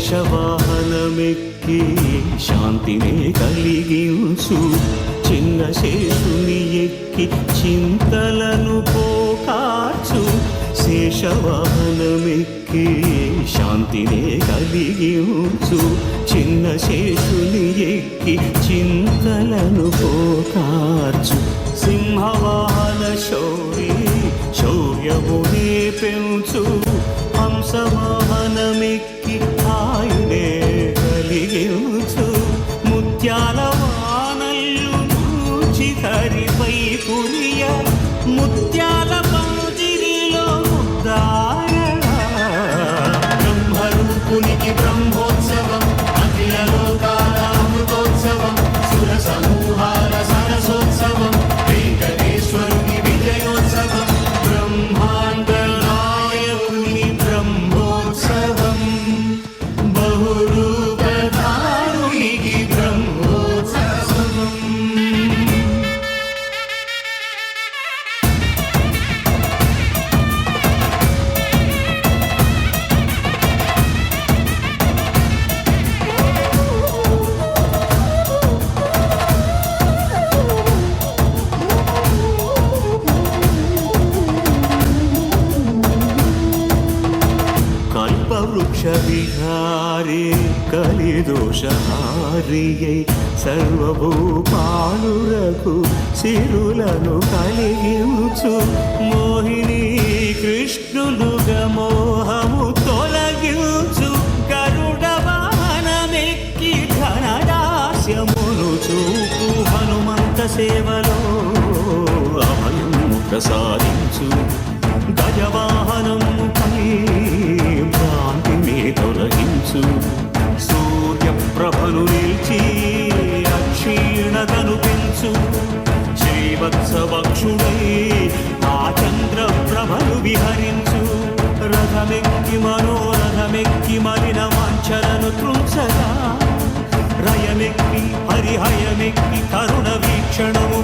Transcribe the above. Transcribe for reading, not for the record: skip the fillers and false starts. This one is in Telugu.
శేషవాహనమెక్కి శాంతినే కలిగించు చిన్న శేషుని ఎక్కి చింతలను పోకార్చు శేషవాహనమెక్కి శాంతినే కలిగించు చిన్న శేషుని ఎక్కి చింతలను పోకార్చు సింహవాహన శౌర్యమునే పెంచు హంసవాహనమెక్కి ఆయనే కలిగించు ముత్యాల వానల్లు నూచి హరిపై పురియ ముత్యాల పందిరిలో ముద్దారగా బ్రహ్మరూపునికి బ్రహ్మోత్సవం అఖిల లోకాల అమృతోత్సవం సుర సమూహాల సరసోత్సవం వెంకటేశ్వరుని విజయోత్సవం బ్రహ్మాండ నాయకుని బ్రహ్మోత్సవం బహురూపధారునికి బ్రహ్మోత్సవం. కల్పవృక్ష విహారే కలిదోషహారియై సర్వభూపాలురకు సిరులను కలిగించు మోహిని కృష్ణులుగా మోహము తొలగించు గరుడ వాహనమెక్కి ఘనదాస్యమును చూపు హనుమంత సేవలో అభయము ప్రసాదించు గజవాహనముపై భ్రాంతిని తొలగించు సూర్యప్రభను నిలిచి అక్షీణతను పెంచు శ్రీవత్సవక్షుడై ఆ చంద్రప్రభను విహరించు రథమెక్కి మనోరథమెక్కి మలిన వాంఛలను త్రుంచగా రయమెక్కి హరిహయమెక్కి కరుణ వీక్షణము